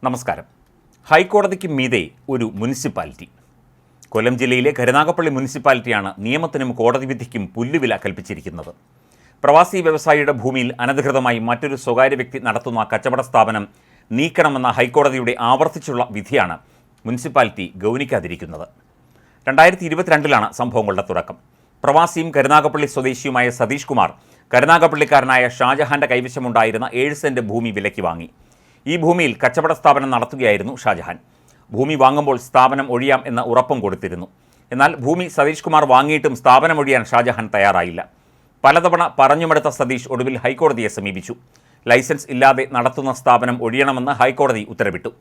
നമസ്കാരം. ഹൈക്കോടതിക്ക് മീതെ ഒരു മുനിസിപ്പാലിറ്റി. കൊല്ലം ജില്ലയിലെ കരുനാഗപ്പള്ളി മുനിസിപ്പാലിറ്റിയാണ് നിയമത്തിനും കോടതി വിധിക്കും പുല്ലുവില കൽപ്പിച്ചിരിക്കുന്നത്. പ്രവാസി വ്യവസായിയുടെ ഭൂമിയിൽ അനധികൃതമായി മറ്റൊരു സ്വകാര്യ വ്യക്തി നടത്തുന്ന കച്ചവട സ്ഥാപനം നീക്കണമെന്ന ഹൈക്കോടതിയുടെ ആവർത്തിച്ചുള്ള വിധിയാണ് മുനിസിപ്പാലിറ്റി ഗൗനിക്കാതിരിക്കുന്നത്. 2022 സംഭവങ്ങളുടെ തുടക്കം. പ്രവാസിയും കരുനാഗപ്പള്ളി സ്വദേശിയുമായ സതീഷ് കുമാർ കരുനാഗപ്പള്ളിക്കാരനായ ഷാജഹാന്റെ കൈവശമുണ്ടായിരുന്ന 7 സെന്റ് ഭൂമി വിലയ്ക്ക് വാങ്ങി. ഈ ഭൂമിയിൽ കച്ചവട സ്ഥാപനം നടത്തുകയായിരുന്നു ഷാജഹാൻ. ഭൂമി വാങ്ങുമ്പോൾ സ്ഥാപനം ഒഴിയാം എന്ന ഉറപ്പും കൊടുത്തിരുന്നു. എന്നാൽ ഭൂമി സതീഷ് കുമാർ വാങ്ങിയിട്ടും സ്ഥാപനം ഒഴിയാൻ ഷാജഹാൻ തയ്യാറായില്ല. പലതവണ പറഞ്ഞുമെടുത്ത സതീഷ് ഒടുവിൽ ഹൈക്കോടതിയെ സമീപിച്ചു. ലൈസൻസ് ഇല്ലാതെ നടത്തുന്ന സ്ഥാപനം ഒഴിയണമെന്ന് ഹൈക്കോടതി ഉത്തരവിട്ടു.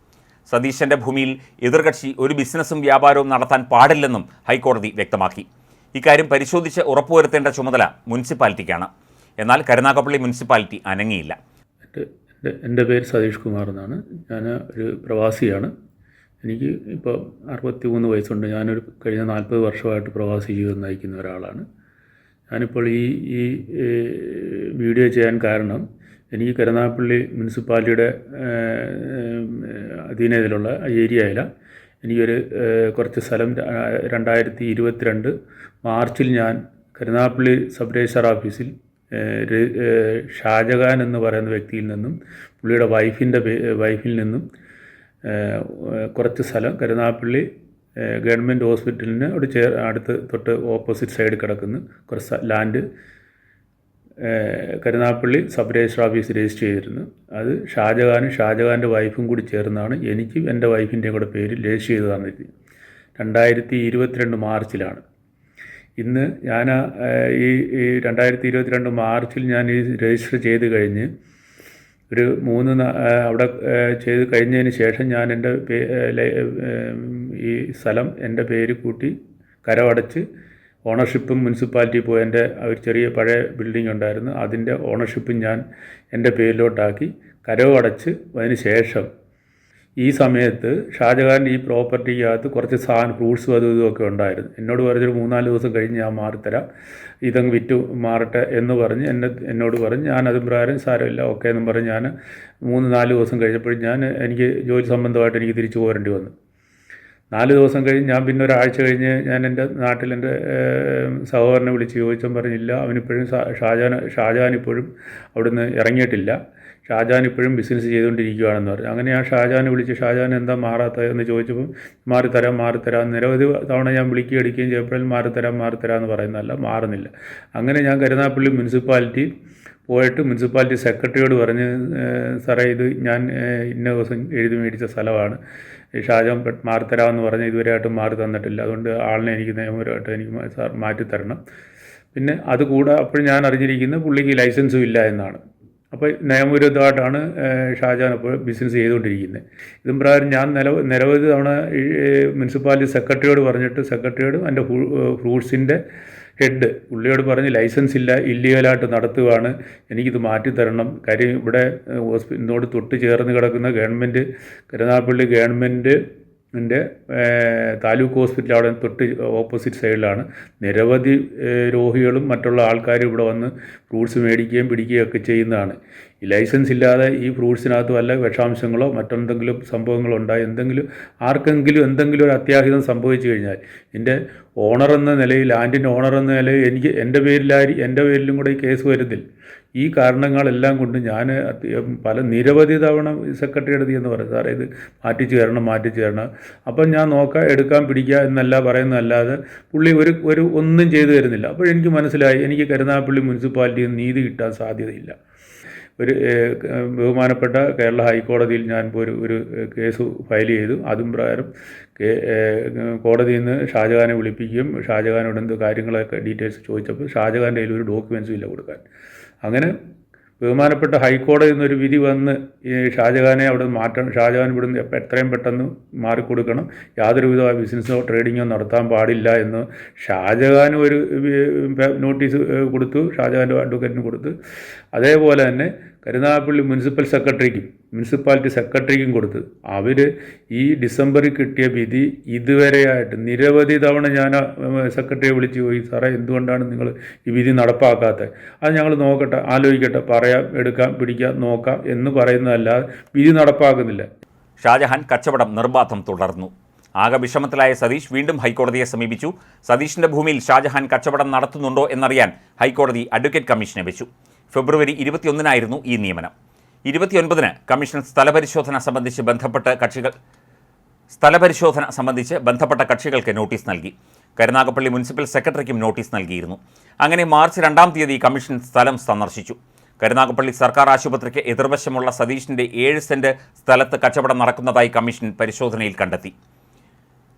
സതീശന്റെ ഭൂമിയിൽ എതിർകക്ഷി ഒരു ബിസിനസ്സും വ്യാപാരവും നടത്താൻ പാടില്ലെന്നും ഹൈക്കോടതി വ്യക്തമാക്കി. ഇക്കാര്യം പരിശോധിച്ച് ഉറപ്പുവരുത്തേണ്ട ചുമതല മുനിസിപ്പാലിറ്റിക്കാണ്. എന്നാൽ കരുനാഗപ്പള്ളി മുനിസിപ്പാലിറ്റി അനങ്ങിയില്ല. എൻ്റെ പേര് സതീഷ് കുമാർ എന്നാണ്. ഞാൻ ഒരു പ്രവാസിയാണ്. എനിക്ക് ഇപ്പോൾ 63 വയസ്സുണ്ട്. ഞാനൊരു കഴിഞ്ഞ 40 വർഷമായിട്ട് പ്രവാസി ജീവിതം നയിക്കുന്ന ഒരാളാണ്. ഞാനിപ്പോൾ ഈ വീഡിയോ ചെയ്യാൻ കാരണം, എനിക്ക് കരുനാഗപ്പള്ളി മുനിസിപ്പാലിറ്റിയുടെ അധീനതയിലുള്ള ഏരിയയിൽ എനിക്കൊരു കുറച്ച് സ്ഥലം 2022 മാർച്ചിൽ ഞാൻ കരുനാഗപ്പള്ളി സബ് രജിസ്ട്രാർ ഓഫീസിൽ ഷാജഹാൻ എന്ന് പറയുന്ന വ്യക്തിയിൽ നിന്നും പുള്ളിയുടെ വൈഫിൽ നിന്നും കുറച്ച് സ്ഥലം കരുനാഗപ്പള്ളി ഗവൺമെൻറ് ഹോസ്പിറ്റലിന് അടുത്ത് തൊട്ട് ഓപ്പോസിറ്റ് സൈഡ് കിടക്കുന്ന കുറച്ച് land Karunagappally sub registrar office register ചെയ്തിരുന്നു. അത് ഷാജഹാൻ്റെ വൈഫും കൂടി ചേർന്നാണ് എനിക്കും എൻ്റെ വൈഫിൻ്റെയും കൂടെ പേരിൽ രജിസ്റ്റർ ചെയ്ത് തന്നിരുന്നത്. 2022 മാർച്ചിലാണ്. ഇന്ന് ഞാൻ ഈ 2022 മാർച്ചിൽ ഞാൻ ഈ രജിസ്റ്റർ ചെയ്ത് കഴിഞ്ഞ് ഒരു അവിടെ ചെയ്ത് കഴിഞ്ഞതിന് ശേഷം ഞാൻ എൻ്റെ ഈ സ്ഥലം എൻ്റെ പേര് കൂട്ടി കരമടച്ച് ഓണർഷിപ്പും മുനിസിപ്പാലിറ്റി പോയി എൻ്റെ ഒരു ചെറിയ പഴയ ബിൽഡിംഗ് ഉണ്ടായിരുന്നു, അതിൻ്റെ ഓണർഷിപ്പും ഞാൻ എൻ്റെ പേരിലോട്ടാക്കി കരമടച്ച് അതിന് ശേഷം ഈ സമയത്ത് ഷാജഹാൻ്റെ ഈ പ്രോപ്പർട്ടിക്കകത്ത് കുറച്ച് ഫ്രൂട്ട്സും അതും ഇതുമൊക്കെ ഉണ്ടായിരുന്നു. എന്നോട് പറഞ്ഞൊരു 3-4 ദിവസം കഴിഞ്ഞ് ഞാൻ മാറിത്തരാം, ഇതങ്ങ് വിറ്റ് മാറട്ടെ എന്ന് പറഞ്ഞ് എന്നോട് പറഞ്ഞ് ഞാൻ അതും പ്രകാരം സാരമില്ല ഓക്കെ എന്നും പറഞ്ഞ് ഞാൻ 3-4 ദിവസം കഴിഞ്ഞപ്പോഴും എനിക്ക് ജോലി സംബന്ധമായിട്ട് എനിക്ക് തിരിച്ചു പോരേണ്ടി വന്നു. 4 ദിവസം കഴിഞ്ഞ് ഞാൻ പിന്നെ ഒരാഴ്ച കഴിഞ്ഞ് ഞാൻ എൻ്റെ നാട്ടിൽ എൻ്റെ സഹോദരനെ വിളിച്ച് ചോദിച്ചും പറഞ്ഞില്ല, അവനിപ്പോഴും ഷാജഹാൻ ഇപ്പോഴും അവിടുന്ന് ഇറങ്ങിയിട്ടില്ല, ഷാജഹാൻ ഇപ്പോഴും ബിസിനസ് ചെയ്തുകൊണ്ടിരിക്കുകയാണെന്ന് പറഞ്ഞു. അങ്ങനെ ഞാൻ ഷാജഹാനെ വിളിച്ച് ഷാജഹാൻ എന്താ മാറാത്തതെന്ന് ചോദിച്ചപ്പം മാറിത്തരാം നിരവധി തവണ ഞാൻ വിളിക്കുകയും എടുക്കുകയും ചെയ്യപ്പോഴും മാറിത്തരാം എന്ന് പറയുന്നതല്ല, മാറുന്നില്ല. അങ്ങനെ ഞാൻ കരുനാഗപ്പള്ളി മുനിസിപ്പാലിറ്റി പോയിട്ട് മുനിസിപ്പാലിറ്റി സെക്രട്ടറിയോട് പറഞ്ഞ്, സാറേ ഇത് ഞാൻ ഇന്ന ദിവസം എഴുതി മേടിച്ച സ്ഥലമാണ്, ഷാജഹാൻ മാറിത്തരാമെന്ന് പറഞ്ഞ് ഇതുവരെയായിട്ടും മാറി തന്നിട്ടില്ല, അതുകൊണ്ട് ആളിനെ എനിക്ക് നിയമപരമായിട്ട് എനിക്ക് സാർ മാറ്റിത്തരണം. പിന്നെ അതുകൂടെ അപ്പോൾ ഞാൻ അറിഞ്ഞിരിക്കുന്നത് പുള്ളിക്ക് ലൈസൻസും ഇല്ല എന്നാണ്. അപ്പോൾ നിയമവിരുദ്ധമായിട്ടാണ് ഷാജഹാൻ അപ്പോൾ ബിസിനസ് ചെയ്തുകൊണ്ടിരിക്കുന്നത്. ഇതും പ്രകാരം ഞാൻ നിരവധി തവണ മുനിസിപ്പാലിറ്റി സെക്രട്ടറിയോട് പറഞ്ഞിട്ട് സെക്രട്ടറിയോടും എൻ്റെ ഫ്രൂട്ട്സിൻ്റെ ഹെഡ് പുള്ളിയോട് പറഞ്ഞ് ലൈസൻസ് ഇല്ല, ഇല്ലീഗലായിട്ട് നടത്തുകയാണ്, എനിക്കിത് മാറ്റിത്തരണം. കാര്യം ഇവിടെ ഇതിനോട് തൊട്ട് ചേർന്ന് കിടക്കുന്ന കരുനാഗപ്പള്ളി ഗവൺമെൻറ്റിൻ്റെ താലൂക്ക് ഹോസ്പിറ്റൽ അവിടെ തൊട്ട് ഓപ്പോസിറ്റ് സൈഡിലാണ് നിരവധി രോഗികളും മറ്റുള്ള ആൾക്കാരും ഇവിടെ വന്ന് ഫ്രൂട്ട്സ് മേടിക്കുകയും പിടിക്കുകയും ഒക്കെ ചെയ്യുന്നതാണ്. ഈ ലൈസൻസ് ഇല്ലാതെ ഈ ഫ്രൂട്ട്സിനകത്ത് വല്ല വിഷാംശങ്ങളോ മറ്റെന്തെങ്കിലും സംഭവങ്ങളോ ഉണ്ടായി ആർക്കെങ്കിലും എന്തെങ്കിലും ഒരു അത്യാഹിതം സംഭവിച്ചു കഴിഞ്ഞാൽ എൻ്റെ ഓണർ എന്ന നിലയിൽ, ലാൻഡിൻ്റെ ഓണർ എന്ന നിലയിൽ എനിക്ക് എൻ്റെ പേരിലും കൂടെ ഈ കേസ് വരുന്നില്ല. ഈ കാരണങ്ങളെല്ലാം കൊണ്ട് ഞാൻ നിരവധി തവണ സെക്രട്ടറി അടുത്ത് എന്ന് പറയും, സാറേ ഇത് മാറ്റിച്ച് തരണം. അപ്പം ഞാൻ എടുക്കാൻ പിടിക്കുക എന്നല്ല പറയുന്നതല്ലാതെ പുള്ളി ഒരു ഒന്നും ചെയ്തു തരുന്നില്ല. അപ്പോഴെനിക്ക് മനസ്സിലായി, എനിക്ക് കരുനാഗപ്പള്ളി മുനിസിപ്പാലിറ്റിയിൽ നീതി കിട്ടാൻ സാധ്യതയില്ല. ഒരു ബഹുമാനപ്പെട്ട കേരള ഹൈക്കോടതിയിൽ ഞാൻ ഒരു കേസ് ഫയൽ ചെയ്തു. അതും പ്രകാരം കോടതിയിൽ നിന്ന് ഷാജഹാനെ വിളിപ്പിക്കുകയും ഷാജഹാനോട് എന്ത് കാര്യങ്ങളൊക്കെ ഡീറ്റെയിൽസ് ചോദിച്ചപ്പോൾ ഷാജഹാൻ്റെ കയ്യിൽ ഒരു ഡോക്യുമെൻസും ഇല്ല കൊടുക്കാൻ. അങ്ങനെ ബഹുമാനപ്പെട്ട ഹൈക്കോടതിയിൽ നിന്നൊരു വിധി വന്ന് ഈ ഷാജഹാനെ അവിടെ മാറ്റണം, ഷാജഹാൻ ഇവിടുന്ന് എത്രയും പെട്ടെന്ന് മാറിക്കൊടുക്കണം, യാതൊരുവിധ ബിസിനസ്സോ ട്രേഡിങ്ങോ നടത്താൻ പാടില്ല എന്ന് ഷാജഹാൻ ഒരു നോട്ടീസ് കൊടുത്തു, ഷാജഹാൻ്റെ അഡ്വക്കേറ്റിന് കൊടുത്ത്. അതേപോലെ തന്നെ കരുനാഗപ്പള്ളി മുനിസിപ്പാലിറ്റി സെക്രട്ടറിക്കും കൊടുത്ത്. അവർ ഈ ഡിസംബറിൽ കിട്ടിയ വിധി ഇതുവരെയായിട്ട് നിരവധി തവണ ഞാൻ സെക്രട്ടറിയെ വിളിച്ച് പോയി, സാറേ എന്തുകൊണ്ടാണ് നിങ്ങൾ ഈ വിധി നടപ്പാക്കാത്തത്, അത് ഞങ്ങൾ ആലോചിക്കട്ടെ, പറയാം, എടുക്കാം, പിടിക്കാം, നോക്കാം എന്ന് പറയുന്നതല്ലാതെ വിധി നടപ്പാക്കുന്നില്ല. ഷാജഹാൻ കച്ചവടം നിർബാധം തുടർന്നു. ആകെ വിഷമത്തിലായ സതീഷ് വീണ്ടും ഹൈക്കോടതിയെ സമീപിച്ചു. സതീഷിന്റെ ഭൂമിയിൽ ഷാജഹാൻ കച്ചവടം നടത്തുന്നുണ്ടോ എന്നറിയാൻ ഹൈക്കോടതി അഡ്വക്കേറ്റ് കമ്മീഷനെ വെച്ചു. ഫെബ്രുവരി 21-നായിരുന്നു ഈ നിയമനം. 29-ന് കമ്മീഷൻ സ്ഥലപരിശോധന സംബന്ധിച്ച് ബന്ധപ്പെട്ട കക്ഷികൾക്ക് നോട്ടീസ് നൽകി. കരുനാഗപ്പള്ളി മുനിസിപ്പൽ സെക്രട്ടറിക്കും നോട്ടീസ് നൽകിയിരുന്നു. അങ്ങനെ മാർച്ച് 2-ാം തീയതി കമ്മീഷൻ സ്ഥലം സന്ദർശിച്ചു. കരുനാഗപ്പള്ളി സർക്കാർ ആശുപത്രിക്ക് എതിർവശമുള്ള സതീഷിന്റെ 7 സെന്റ് സ്ഥലത്ത് കച്ചവടം നടക്കുന്നതായി കമ്മീഷൻ പരിശോധനയിൽ കണ്ടെത്തി.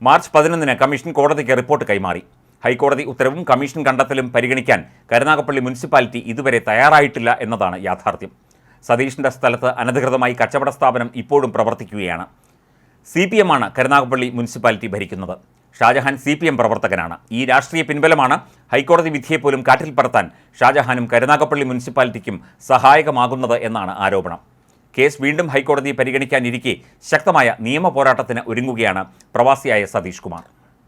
മാർച്ച് 11-ന് കമ്മീഷൻ കോടതിക്ക് റിപ്പോർട്ട് കൈമാറി. ഹൈക്കോടതി ഉത്തരവും കമ്മീഷൻ കണ്ടെത്തലും പരിഗണിക്കാൻ കരുനാഗപ്പള്ളി മുനിസിപ്പാലിറ്റി ഇതുവരെ തയ്യാറായിട്ടില്ല എന്നതാണ് യാഥാർത്ഥ്യം. സതീഷിന്റെ സ്ഥലത്ത് അനധികൃതമായി കച്ചവട സ്ഥാപനം ഇപ്പോഴും പ്രവർത്തിക്കുകയാണ്. CPM ആണ് കരുനാഗപ്പള്ളി മുനിസിപ്പാലിറ്റി ഭരിക്കുന്നത്. ഷാജഹാൻ CPM പ്രവർത്തകനാണ്. ഈ രാഷ്ട്രീയ പിൻബലമാണ് ഹൈക്കോടതി വിധിയെപ്പോലും കാറ്റിൽ പറത്താൻ ഷാജഹാനും കരുനാഗപ്പള്ളി മുനിസിപ്പാലിറ്റിക്കും സഹായകമാകുന്നത് എന്നാണ് ആരോപണം. കേസ് വീണ്ടും ഹൈക്കോടതി പരിഗണിക്കാനിരിക്കെ ശക്തമായ നിയമ പോരാട്ടത്തിന് ഒരുങ്ങുകയാണ് പ്രവാസിയായ സതീഷ് കുമാർ.